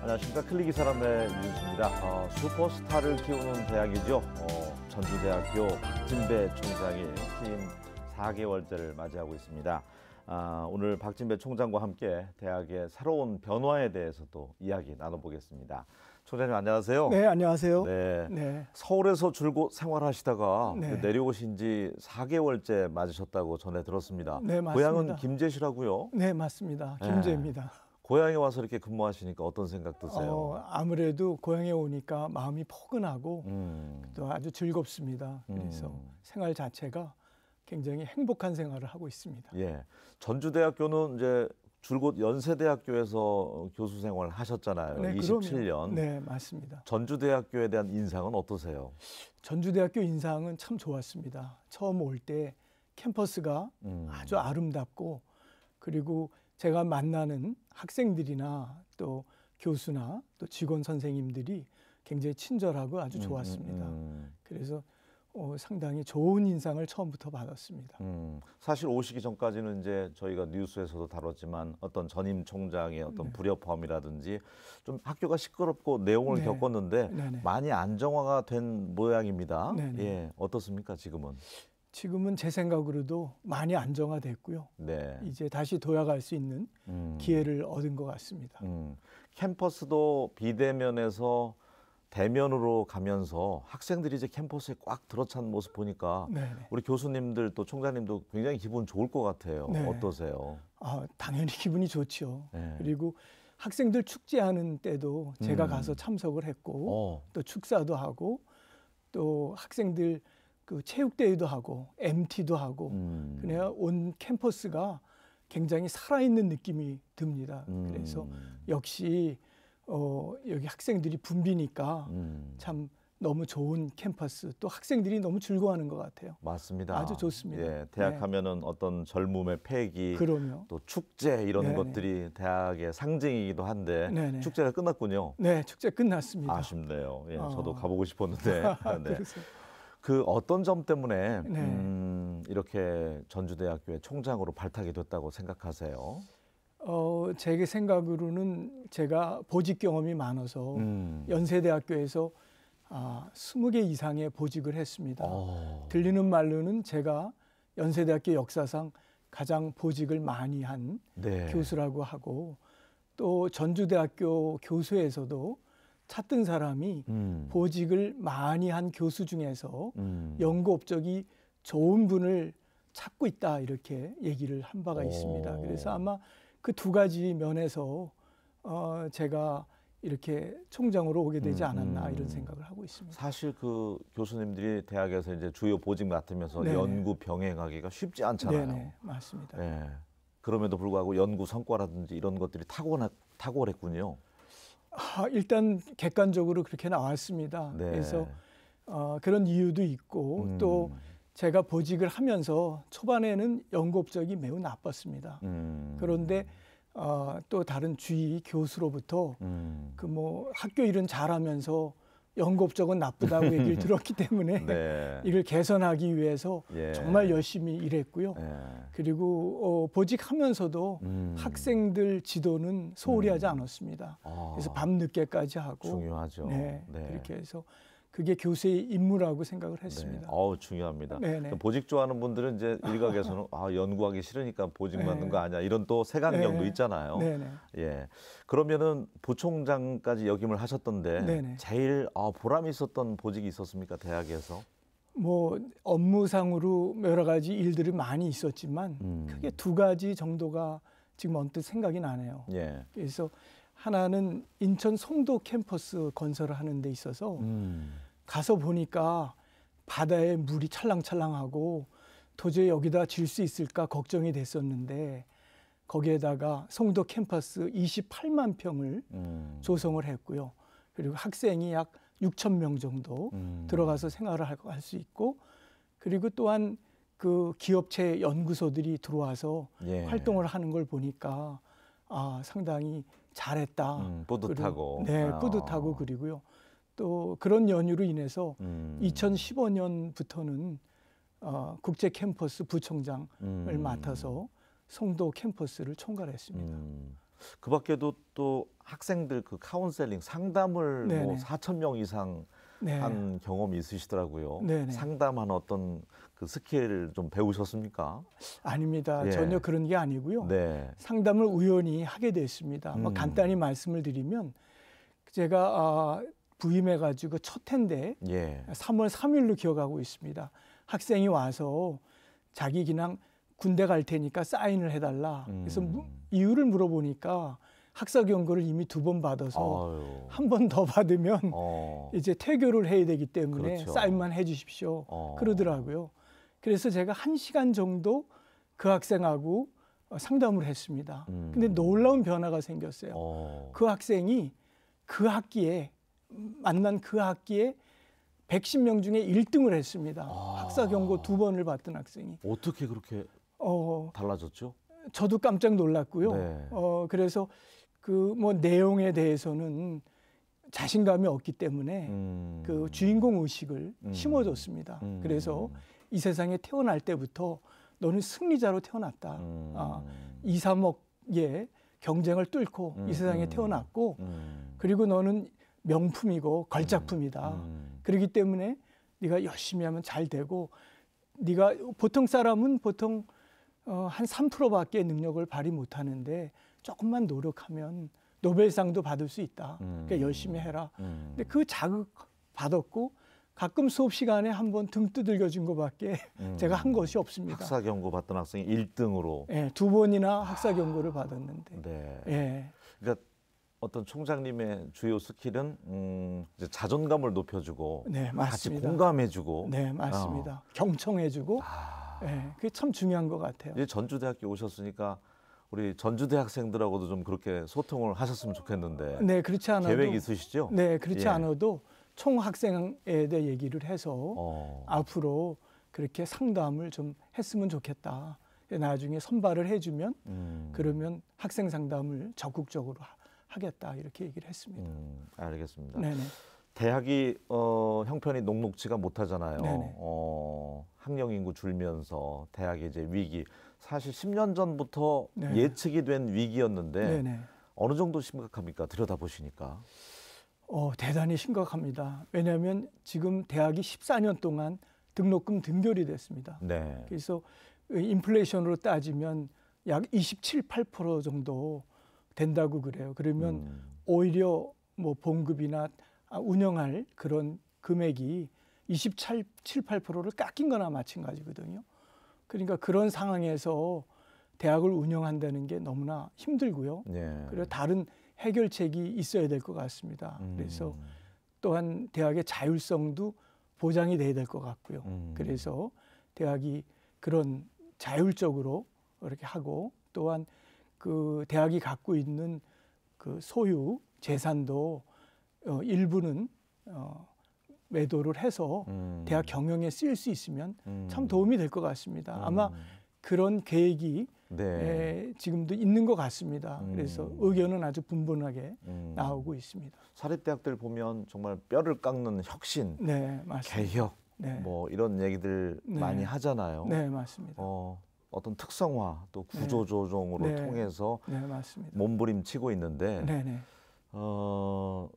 안녕하십니까. 클릭이 사람의 유진수입니다. 슈퍼스타를 키우는 대학이죠. 전주대학교 박진배 총장이 취임 4개월째를 맞이하고 있습니다. 오늘 박진배 총장과 함께 대학의 새로운 변화에 대해서도 이야기 나눠보겠습니다. 총장님 안녕하세요. 네, 안녕하세요. 네. 네. 서울에서 줄곧 생활하시다가 네. 내려오신 지 4개월째 맞으셨다고 전해 들었습니다. 네, 맞습니다. 고향은 김제시라고요? 네, 맞습니다. 김제입니다. 고향에 와서 이렇게 근무하시니까 어떤 생각 드세요? 아무래도 고향에 오니까 마음이 포근하고 또 아주 즐겁습니다. 그래서 생활 자체가 굉장히 행복한 생활을 하고 있습니다. 예, 전주대학교는 이제 줄곧 연세대학교에서 교수 생활을 하셨잖아요. 네, 27년. 네, 맞습니다. 전주대학교에 대한 인상은 어떠세요? 전주대학교 인상은 참 좋았습니다. 처음 올 때 캠퍼스가 아주 아름답고, 그리고 제가 만나는 학생들이나 또 교수나 또 직원 선생님들이 굉장히 친절하고 아주 좋았습니다. 그래서 상당히 좋은 인상을 처음부터 받았습니다. 사실 오시기 전까지는 이제 저희가 뉴스에서도 다뤘지만 어떤 전임 총장의 어떤 불협화음이라든지 좀 학교가 시끄럽고 내용을 네. 겪었는데 네네. 많이 안정화가 된 모양입니다. 네네. 예, 어떻습니까 지금은? 지금은 제 생각으로도 많이 안정화됐고요. 네. 이제 다시 돌아갈 수 있는 기회를 얻은 것 같습니다. 캠퍼스도 비대면에서 대면으로 가면서 학생들이 이제 캠퍼스에 꽉 들어찬 모습 보니까 네네. 우리 교수님들 또 총장님도 굉장히 기분 좋을 것 같아요. 네. 어떠세요? 당연히 기분이 좋죠. 네. 그리고 학생들 축제하는 때도 제가 가서 참석을 했고 또 축사도 하고 또 학생들 그 체육대회도 하고 MT도 하고 그냥 온 캠퍼스가 굉장히 살아있는 느낌이 듭니다. 그래서 역시 여기 학생들이 붐비니까 참 너무 좋은 캠퍼스, 또 학생들이 너무 즐거워하는 것 같아요. 맞습니다. 아주 좋습니다. 예, 대학 네. 하면은 어떤 젊음의 패기, 그럼요. 또 축제 이런 네네. 것들이 대학의 상징이기도 한데 네네. 축제가 끝났군요. 네, 축제 끝났습니다. 아쉽네요. 예, 저도 가보고 싶었는데. 네. 그래서 그 어떤 점 때문에 네. 이렇게 전주대학교의 총장으로 발탁이 됐다고 생각하세요? 제 생각으로는 제가 보직 경험이 많아서 연세대학교에서 20개 이상의 보직을 했습니다. 들리는 말로는 제가 연세대학교 역사상 가장 보직을 많이 한 네. 교수라고 하고, 또 전주대학교 교수에서도 찾던 사람이 보직을 많이 한 교수 중에서 연구 업적이 좋은 분을 찾고 있다, 이렇게 얘기를 한 바가 있습니다. 그래서 아마 그 두 가지 면에서 제가 이렇게 총장으로 오게 되지 않았나 이런 생각을 하고 있습니다. 사실 그 교수님들이 대학에서 이제 주요 보직 맡으면서 네네. 연구 병행하기가 쉽지 않잖아요. 네네, 맞습니다. 네. 그럼에도 불구하고 연구 성과라든지 이런 것들이 탁월했군요. 일단 객관적으로 그렇게 나왔습니다. 네. 그래서 그런 이유도 있고 또 제가 보직을 하면서 초반에는 연구 업적이 매우 나빴습니다. 그런데 또 다른 주위 교수로부터 그 학교 일은 잘하면서 연구 업적은 나쁘다고 얘기를 들었기 때문에 네. 이걸 개선하기 위해서 예. 정말 열심히 일했고요. 예. 그리고 보직하면서도 학생들 지도는 소홀히 하지 않았습니다. 그래서 밤 늦게까지 하고 중요하죠. 네, 네. 그렇게 해서 그게 교수의 임무라고 생각을 했습니다. 네. 중요합니다. 네네. 보직 좋아하는 분들은 이제 일각에서는 연구하기 싫으니까 보직 받는 거 아니야, 이런 또 색안경도 네. 있잖아요. 네네. 예. 그러면은 부총장까지 역임을 하셨던데 네네. 제일 보람이 있었던 보직이 있었습니까, 대학에서? 업무상으로 여러 가지 일들이 많이 있었지만 크게 두 가지 정도가 지금 언뜻 생각이 나네요. 예. 그래서 하나는 인천 송도 캠퍼스 건설을 하는 데 있어서 가서 보니까 바다에 물이 찰랑찰랑하고 도저히 여기다 질 수 있을까 걱정이 됐었는데, 거기에다가 송도 캠퍼스 28만 평을 조성을 했고요. 그리고 학생이 약 6천 명 정도 들어가서 생활을 할 수 있고, 그리고 또한 그 기업체 연구소들이 들어와서 예. 활동을 하는 걸 보니까 상당히 잘했다. 뿌듯하고. 네, 뿌듯하고. 그리고요, 또 그런 연유로 인해서 2015년부터는 국제 캠퍼스 부총장을 맡아서 송도 캠퍼스를 총괄했습니다. 그 밖에도 또 학생들 그 카운셀링 상담을 뭐 네네. 4천 명 이상 네. 한 경험이 있으시더라고요. 네네. 상담한 어떤 그 스킬을 좀 배우셨습니까? 아닙니다. 예. 전혀 그런 게 아니고요. 네. 상담을 우연히 하게 됐습니다. 뭐 간단히 말씀을 드리면 제가 부임해가지고 첫 해인데 예. 3월 3일로 기억하고 있습니다. 학생이 와서 자기 그냥 군대 갈 테니까 사인을 해달라. 그래서 이유를 물어보니까 학사 경고를 이미 2번 받아서 아유. 한 번 더 받으면 이제 퇴교를 해야 되기 때문에 그렇죠. 사인만 해주십시오. 그러더라고요. 그래서 제가 1시간 정도 그 학생하고 상담을 했습니다. 근데 놀라운 변화가 생겼어요. 그 학생이 그 학기에 만난 그 학기에 110명 중에 1등을 했습니다. 학사 경고 2번을 받던 학생이. 어떻게 그렇게 달라졌죠? 저도 깜짝 놀랐고요. 네. 그래서 그 뭐 내용에 대해서는 자신감이 없기 때문에 그 주인공 의식을 심어줬습니다. 그래서 이 세상에 태어날 때부터 너는 승리자로 태어났다. 2, 3억의 경쟁을 뚫고 이 세상에 태어났고 그리고 너는 명품이고 걸작품이다. 그렇기 때문에 네가 열심히 하면 잘 되고 네가 보통 사람은 보통 한 3%밖에 능력을 발휘 못하는데 조금만 노력하면 노벨상도 받을 수 있다. 그러니까 열심히 해라. 근데 그 자극 받았고 가끔 수업 시간에 한번 등 두들겨 준 것밖에 제가 한 것이 없습니다. 학사 경고 받던 학생이 1등으로. 예, 2번이나 학사 경고를 받았는데. 네. 예. 그러니까 어떤 총장님의 주요 스킬은 이제 자존감을 높여주고 네, 같이 맞습니다. 공감해주고. 네, 맞습니다. 경청해주고. 예, 그게 참 중요한 것 같아요. 이제 전주대학교 오셨으니까 우리 전주대 학생들하고도 좀 그렇게 소통을 하셨으면 좋겠는데. 네, 그렇지 않아도 계획 있으시죠? 네, 그렇지 예. 않아도 총 학생에 대해 얘기를 해서 앞으로 그렇게 상담을 좀 했으면 좋겠다. 나중에 선발을 해주면 그러면 학생 상담을 적극적으로 하겠다 이렇게 얘기를 했습니다. 알겠습니다. 네네. 대학이 형편이 녹록지가 못하잖아요. 네네. 학령 인구 줄면서 대학의 이제 위기. 사실 10년 전부터 네. 예측이 된 위기였는데 네네. 어느 정도 심각합니까? 들여다보시니까. 대단히 심각합니다. 왜냐하면 지금 대학이 14년 동안 등록금 등결이 됐습니다. 네. 그래서 인플레이션으로 따지면 약 27, 8% 정도 된다고 그래요. 그러면 오히려 뭐 봉급이나 운영할 그런 금액이 27, 8%를 깎인 거나 마찬가지거든요. 그러니까 그런 상황에서 대학을 운영한다는 게 너무나 힘들고요. 네. 그리고 다른 해결책이 있어야 될 것 같습니다. 그래서 또한 대학의 자율성도 보장이 돼야 될 것 같고요. 그래서 대학이 그런 자율적으로 이렇게 하고 또한 그 대학이 갖고 있는 그 소유 재산도 일부는 매도를 해서 대학 경영에 쓰일 수 있으면 참 도움이 될 것 같습니다. 아마 그런 계획이 네. 지금도 있는 것 같습니다. 그래서 의견은 아주 분분하게 나오고 있습니다. 사립대학들 보면 정말 뼈를 깎는 혁신, 네, 맞습니다. 개혁, 네. 뭐 이런 얘기들 네. 많이 하잖아요. 네, 맞습니다. 어떤 특성화 또 구조조정으로 네. 통해서 네, 맞습니다. 몸부림치고 있는데 네, 네.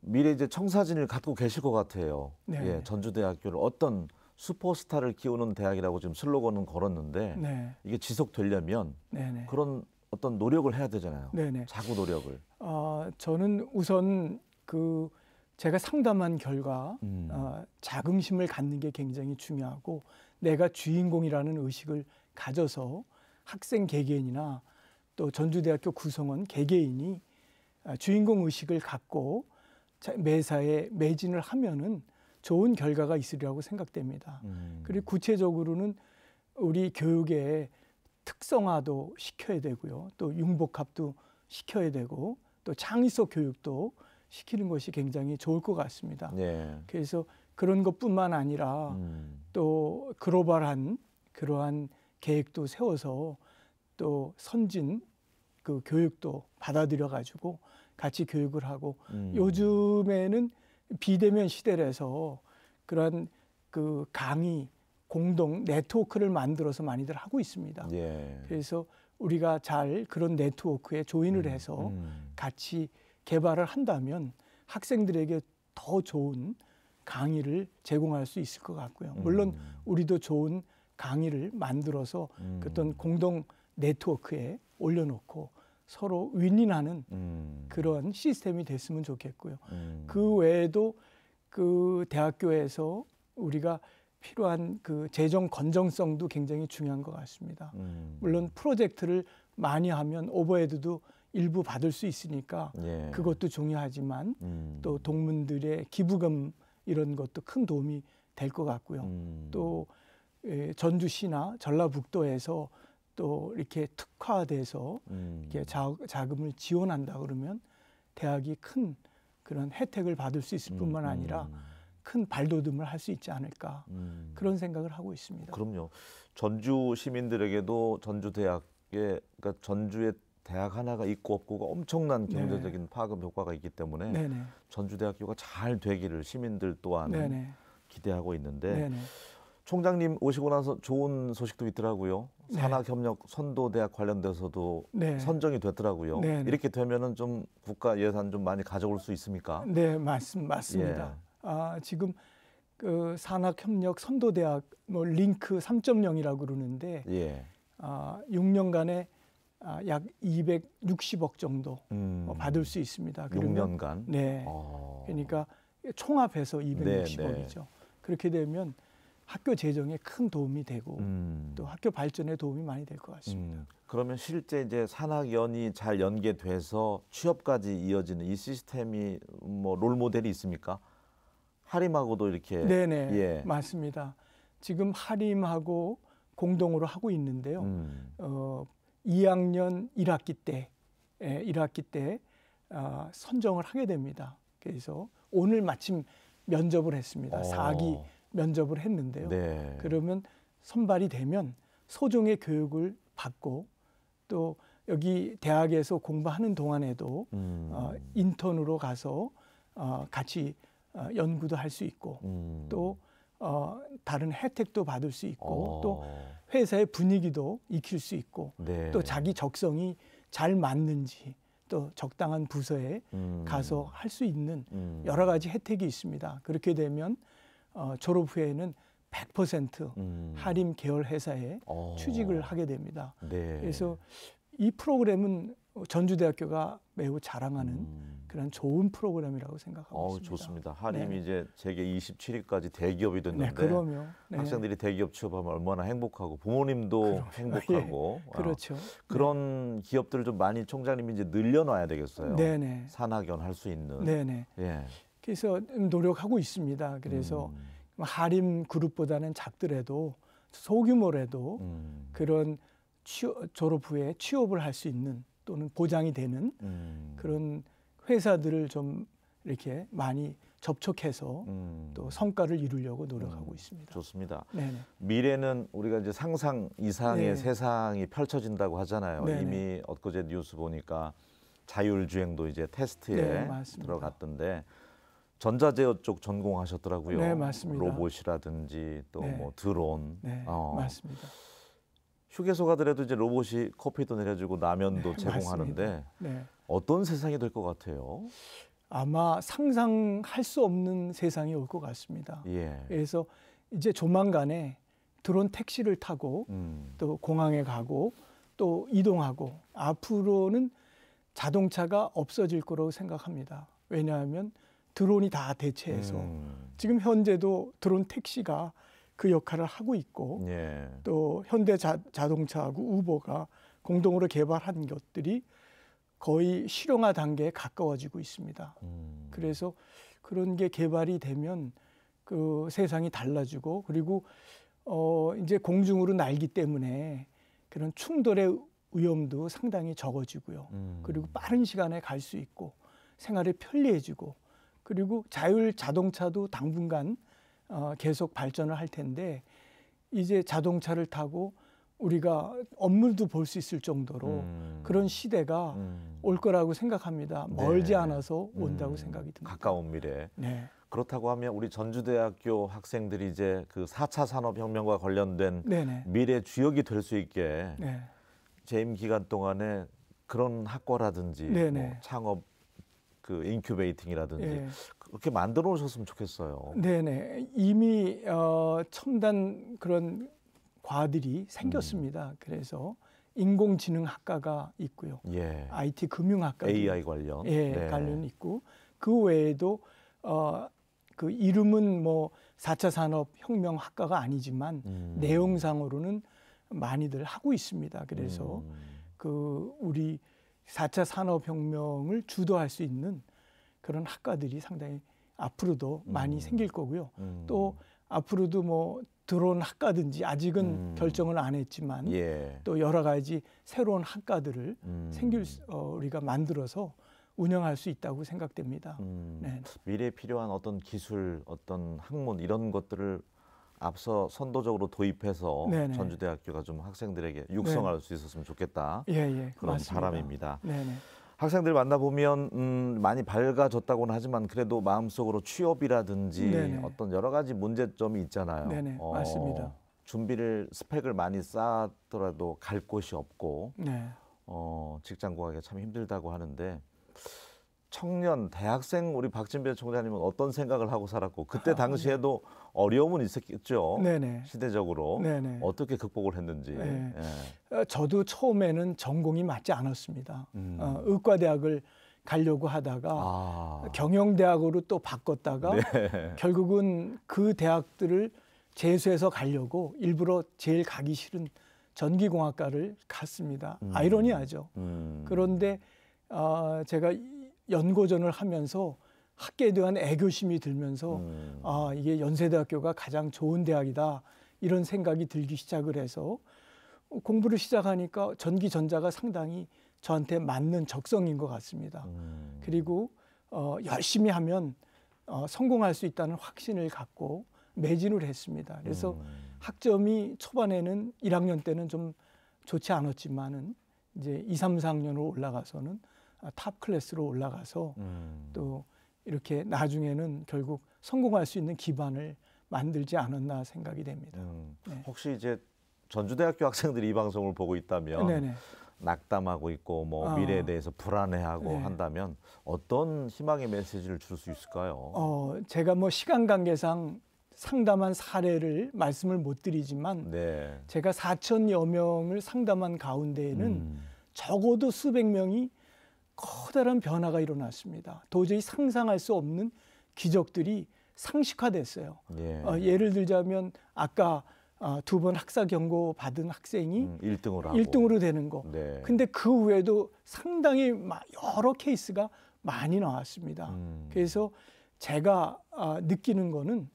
미래 이제 청사진을 갖고 계실 것 같아요. 네. 예, 전주대학교를 어떤 슈퍼스타를 키우는 대학이라고 지금 슬로건은 걸었는데 네, 이게 지속되려면 네, 네. 그런 어떤 노력을 해야 되잖아요. 네, 네. 자구 노력을. 저는 우선 그 제가 상담한 결과 자긍심을 갖는 게 굉장히 중요하고 내가 주인공이라는 의식을 가져서 학생 개개인이나 또 전주대학교 구성원 개개인이 주인공 의식을 갖고 매사에 매진을 하면은 좋은 결과가 있으리라고 생각됩니다. 그리고 구체적으로는 우리 교육의 특성화도 시켜야 되고요. 또 융복합도 시켜야 되고 또 창의적 교육도 시키는 것이 굉장히 좋을 것 같습니다. 예. 그래서 그런 것뿐만 아니라 또 글로벌한 그러한 계획도 세워서 또 선진 그 교육도 받아들여 가지고 같이 교육을 하고 요즘에는 비대면 시대라서 그런 그 강의 공동 네트워크를 만들어서 많이들 하고 있습니다. 예. 그래서 우리가 잘 그런 네트워크에 조인을 해서 같이 개발을 한다면 학생들에게 더 좋은 강의를 제공할 수 있을 것 같고요. 물론 우리도 좋은 강의를 만들어서 어떤 공동 네트워크에 올려놓고 서로 윈윈하는 그런 시스템이 됐으면 좋겠고요. 그 외에도 그 대학교에서 우리가 필요한 그 재정 건전성도 굉장히 중요한 것 같습니다. 물론 프로젝트를 많이 하면 오버헤드도 일부 받을 수 있으니까 예. 그것도 중요하지만 또 동문들의 기부금 이런 것도 큰 도움이 될 것 같고요. 또 전주시나 전라북도에서 또 이렇게 특화돼서 이렇게 자금을 지원한다 그러면 대학이 큰 그런 혜택을 받을 수 있을 뿐만 아니라 큰 발돋움을 할 수 있지 않을까 그런 생각을 하고 있습니다. 그럼요. 전주 시민들에게도 전주대학에 그러니까 전주에 대학 하나가 있고 없고가 엄청난 경제적인 파급 효과가 있기 때문에 네네. 전주대학교가 잘 되기를 시민들 또한 네네. 기대하고 있는데 네네. 총장님 오시고 나서 좋은 소식도 있더라고요. 네. 산학협력 선도대학 관련돼서도 네. 선정이 됐더라고요. 네네. 이렇게 되면은 좀 국가 예산 좀 많이 가져올 수 있습니까? 네, 맞습니다. 지금 그 산학협력 선도대학 뭐 링크 3.0이라고 그러는데 예. 6년간에 약 260억 정도 받을 수 있습니다. 그러면 6년간. 네. 그러니까 총합해서 260억이죠. 네. 그렇게 되면 학교 재정에 큰 도움이 되고 또 학교 발전에 도움이 많이 될 것 같습니다. 그러면 실제 이제 산학연이 잘 연계돼서 취업까지 이어지는 이 시스템이 뭐 롤 모델이 있습니까? 하림하고도 이렇게. 네네. 예. 맞습니다. 지금 하림하고 공동으로 하고 있는데요. 2학년 1학기 때 선정을 하게 됩니다. 그래서 오늘 마침 면접을 했습니다. 4기 면접을 했는데요. 네. 그러면 선발이 되면 소정의 교육을 받고 또 여기 대학에서 공부하는 동안에도 인턴으로 가서 같이 연구도 할 수 있고 또 다른 혜택도 받을 수 있고 또 회사의 분위기도 익힐 수 있고 네. 또 자기 적성이 잘 맞는지 또 적당한 부서에 가서 할 수 있는 여러 가지 혜택이 있습니다. 그렇게 되면 졸업 후에는 100% 하림 계열 회사에 취직을 하게 됩니다. 네. 그래서 이 프로그램은 전주대학교가 매우 자랑하는 그런 좋은 프로그램이라고 생각하고 있습니다. 좋습니다. 하림이 네. 이제 세계 27위까지 대기업이 됐는데 네, 그럼요. 네. 학생들이 대기업 취업하면 얼마나 행복하고 부모님도 행복하고 그렇죠. 그런 기업들을 좀 많이 총장님이 이제 늘려놔야 되겠어요. 네네. 산학연 할 수 있는. 네네. 예. 그래서 노력하고 있습니다. 그래서 하림 그룹보다는 작더라도 소규모라도 그런 졸업 후에 취업을 할 수 있는 또는 보장이 되는 그런 회사들을 좀 이렇게 많이 접촉해서 또 성과를 이루려고 노력하고 있습니다. 좋습니다. 네네. 미래는 우리가 이제 상상 이상의 네. 세상이 펼쳐진다고 하잖아요. 네네. 이미 엊그제 뉴스 보니까 자율주행도 이제 테스트에 네, 맞습니다. 들어갔던데 전자제어 쪽 전공하셨더라고요. 네, 맞습니다. 로봇이라든지 또 네. 뭐 드론. 네, 맞습니다. 휴게소 가더라도 이제 로봇이 커피도 내려주고 라면도 네, 제공하는데 맞습니다. 네. 어떤 세상이 될 것 같아요? 아마 상상할 수 없는 세상이 올 것 같습니다. 예. 그래서 이제 조만간에 드론 택시를 타고 또 공항에 가고 또 이동하고 앞으로는 자동차가 없어질 거라고 생각합니다. 왜냐하면 드론이 다 대체해서 지금 현재도 드론 택시가 그 역할을 하고 있고 예. 또 현대 자동차하고 우버가 공동으로 개발한 것들이 거의 실용화 단계에 가까워지고 있습니다. 그래서 그런 게 개발이 되면 그 세상이 달라지고 그리고 이제 공중으로 날기 때문에 그런 충돌의 위험도 상당히 적어지고요. 그리고 빠른 시간에 갈 수 있고 생활이 편리해지고 그리고 자율 자동차도 당분간 계속 발전을 할 텐데 이제 자동차를 타고 우리가 업무도 볼 수 있을 정도로 그런 시대가 올 거라고 생각합니다. 멀지 네. 않아서 온다고 생각이 듭니다. 가까운 미래. 네. 그렇다고 하면 우리 전주대학교 학생들이 이제 그 4차 산업혁명과 관련된 네네. 미래 주역이 될 수 있게 네. 재임 기간 동안에 그런 학과라든지 네네. 뭐 창업 그 인큐베이팅이라든지 예. 그렇게 만들어 오셨으면 좋겠어요. 네네. 이미 첨단 그런 과들이 생겼습니다. 그래서 인공지능학과가 있고요. 예. IT 금융학과도 AI 관련. 예, 네. 관련 있고 그 외에도 그 이름은 뭐 4차 산업혁명 학과가 아니지만 내용상으로는 많이들 하고 있습니다. 그래서 그 우리 4차 산업혁명을 주도할 수 있는 그런 학과들이 상당히 앞으로도 많이 생길 거고요. 또 앞으로도 뭐 들어온 학과든지 아직은 결정을 안 했지만 예. 또 여러 가지 새로운 학과들을 우리가 만들어서 운영할 수 있다고 생각됩니다. 네. 미래에 필요한 어떤 기술, 어떤 학문 이런 것들을 앞서 선도적으로 도입해서 네네. 전주대학교가 좀 학생들에게 육성할 수 있었으면 좋겠다. 예, 그런 맞습니다. 바람입니다. 네네. 학생들 만나보면 많이 밝아졌다고는 하지만 그래도 마음속으로 취업이라든지 네네. 어떤 여러 가지 문제점이 있잖아요. 네네, 맞습니다. 준비를 스펙을 많이 쌓더라도 갈 곳이 없고 네. 직장 구하기가 참 힘들다고 하는데 청년, 대학생 우리 박진배 총장님은 어떤 생각을 하고 살았고 그때 당시에도 어려움은 있었겠죠. 네네. 시대적으로 네네. 어떻게 극복을 했는지. 네. 예. 저도 처음에는 전공이 맞지 않았습니다. 의과대학을 가려고 하다가 경영대학으로 또 바꿨다가 네. 결국은 그 대학들을 재수해서 가려고 일부러 제일 가기 싫은 전기공학과를 갔습니다. 아이러니하죠. 그런데 제가 연고전을 하면서 학계에 대한 애교심이 들면서 이게 연세대학교가 가장 좋은 대학이다 이런 생각이 들기 시작을 해서 공부를 시작하니까 전기전자가 상당히 저한테 맞는 적성인 것 같습니다. 그리고 열심히 하면 성공할 수 있다는 확신을 갖고 매진을 했습니다. 그래서 학점이 초반에는 1학년 때는 좀 좋지 않았지만은 이제 2, 3, 4학년으로 올라가서는 탑 클래스로 올라가서 또 이렇게 나중에는 결국 성공할 수 있는 기반을 만들지 않았나 생각이 됩니다. 네. 혹시 이제 전주대학교 학생들이 이 방송을 보고 있다면 네네. 낙담하고 있고 뭐 미래에 대해서 불안해하고 네. 한다면 어떤 희망의 메시지를 줄 수 있을까요? 제가 뭐 시간 관계상 상담한 사례를 말씀을 못 드리지만 네. 제가 4천여 명을 상담한 가운데에는 적어도 수백 명이 커다란 변화가 일어났습니다. 도저히 상상할 수 없는 기적들이 상식화됐어요. 예. 예를 들자면 아까 2번 학사 경고 받은 학생이 1등으로 하고 1등으로 되는 거. 네. 근데 그 외에도 상당히 여러 케이스가 많이 나왔습니다. 그래서 제가 느끼는 거는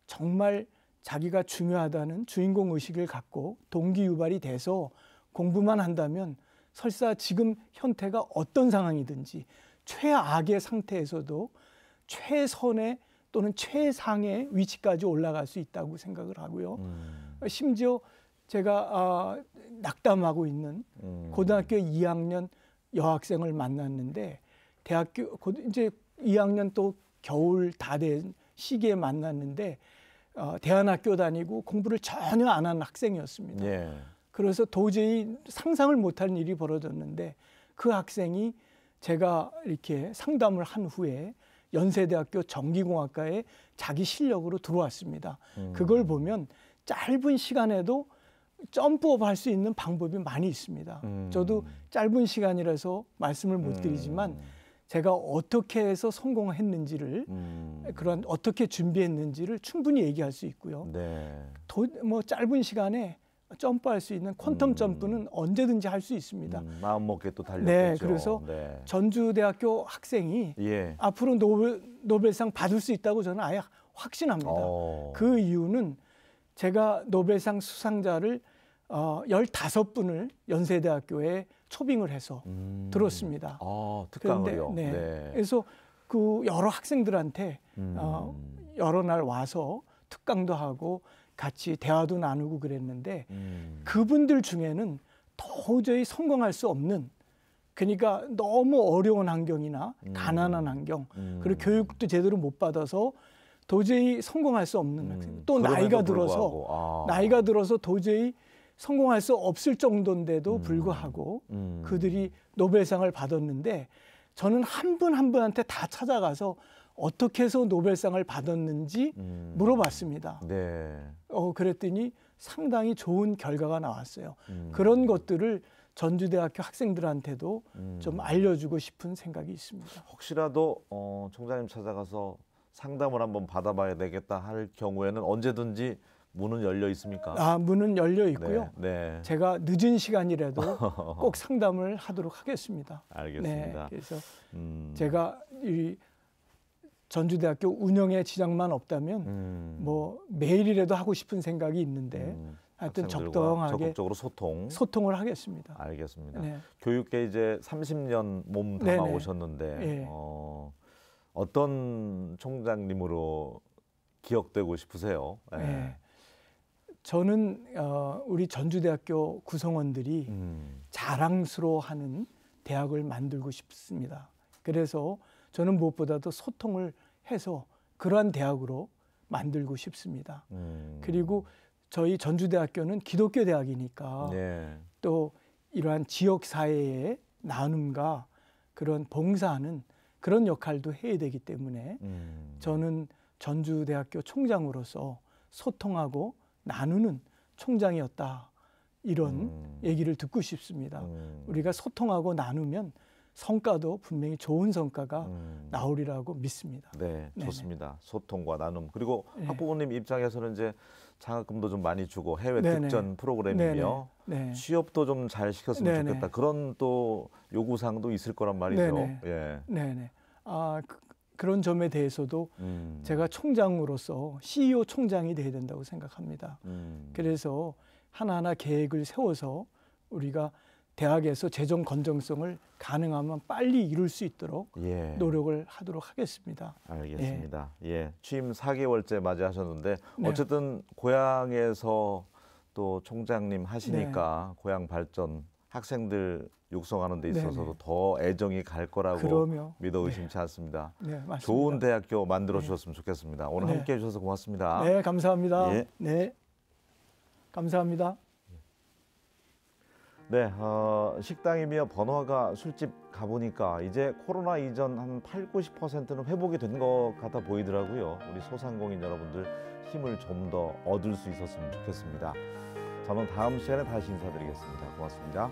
정말 자기가 중요하다는 주인공 의식을 갖고 동기 유발이 돼서 공부만 한다면 설사 지금 현태가 어떤 상황이든지 최악의 상태에서도 최선의 또는 최상의 위치까지 올라갈 수 있다고 생각을 하고요. 심지어 제가 낙담하고 있는 고등학교 2학년 여학생을 만났는데 이제 2학년 또 겨울 다 된 시기에 만났는데 대안학교 다니고 공부를 전혀 안 한 학생이었습니다. 예. 그래서 도저히 상상을 못할 일이 벌어졌는데 그 학생이 제가 이렇게 상담을 한 후에 연세대학교 전기공학과에 자기 실력으로 들어왔습니다. 그걸 보면 짧은 시간에도 점프업 할 수 있는 방법이 많이 있습니다. 저도 짧은 시간이라서 말씀을 못 드리지만 제가 어떻게 해서 성공했는지를 그런 어떻게 준비했는지를 충분히 얘기할 수 있고요. 네. 뭐 짧은 시간에 점프할 수 있는 퀀텀 점프는 언제든지 할 수 있습니다. 마음 먹게 또 달렸겠죠. 네, 그래서 네. 전주대학교 학생이 예. 앞으로 노벨상 받을 수 있다고 저는 아예 확신합니다. 그 이유는 제가 노벨상 수상자를 15분을 연세대학교에 초빙을 해서 들었습니다. 특강을요. 네. 네. 그래서 그 여러 학생들한테 여러 날 와서 특강도 하고 같이 대화도 나누고 그랬는데 그분들 중에는 도저히 성공할 수 없는 그러니까 너무 어려운 환경이나 가난한 환경 그리고 교육도 제대로 못 받아서 도저히 성공할 수 없는 학생 또 나이가 들어서 도저히 성공할 수 없을 정도인데도 불구하고 그들이 노벨상을 받았는데 저는 한 분 한 분한테 다 찾아가서 어떻게 해서 노벨상을 받았는지 물어봤습니다. 네. 그랬더니 상당히 좋은 결과가 나왔어요. 그런 것들을 전주대학교 학생들한테도 좀 알려주고 싶은 생각이 있습니다. 혹시라도 총장님 찾아가서 상담을 한번 받아봐야 되겠다 할 경우에는 언제든지 문은 열려 있습니까? 문은 열려 있고요. 네. 제가 늦은 시간이라도 꼭 상담을 하도록 하겠습니다. 알겠습니다. 네, 그래서 제가 이 전주대학교 운영에 지장만 없다면 뭐 매일이라도 하고 싶은 생각이 있는데 하여튼 적당하게 적극적으로 소통을 하겠습니다. 알겠습니다. 네. 교육계 이제 30년 몸 담아 오셨는데 네. 어떤 총장님으로 기억되고 싶으세요? 네. 저는 우리 전주대학교 구성원들이 자랑스러워하는 대학을 만들고 싶습니다. 그래서 저는 무엇보다도 소통을 해서 그러한 대학으로 만들고 싶습니다. 그리고 저희 전주대학교는 기독교 대학이니까 네. 또 이러한 지역 사회의 나눔과 그런 봉사하는 그런 역할도 해야 되기 때문에 저는 전주대학교 총장으로서 소통하고 나누는 총장이었다. 이런 얘기를 듣고 싶습니다. 우리가 소통하고 나누면 성과도 분명히 좋은 성과가 나오리라고 믿습니다. 네, 네네. 좋습니다. 소통과 나눔. 그리고 네. 학부모님 입장에서는 이제 장학금도 좀 많이 주고 해외 네네. 특전 프로그램이며 네. 취업도 좀 잘 시켰으면 네네. 좋겠다. 그런 또 요구사항도 있을 거란 말이죠. 네네. 예. 네네. 그런 점에 대해서도 제가 총장으로서 CEO 총장이 돼야 된다고 생각합니다. 그래서 하나하나 계획을 세워서 우리가 대학에서 재정 건전성을 가능하면 빨리 이룰 수 있도록 예. 노력을 하도록 하겠습니다. 알겠습니다. 예. 취임 4개월째 맞이하셨는데 네. 어쨌든 고향에서 또 총장님 하시니까 고향 발전, 학생들 육성하는 데 있어서도 네네. 더 애정이 갈 거라고 그럼요. 믿어 의심치 않습니다. 네, 맞습니다. 좋은 대학교 만들어 주셨으면 좋겠습니다. 오늘 네. 함께해 주셔서 고맙습니다. 네, 감사합니다. 예. 네, 감사합니다. 네, 식당이며 번화가 술집 가보니까 이제 코로나 이전 한 80~90%는 회복이 된 것 같아 보이더라고요. 우리 소상공인 여러분들 힘을 좀 더 얻을 수 있었으면 좋겠습니다. 저는 다음 시간에 다시 인사드리겠습니다. 고맙습니다.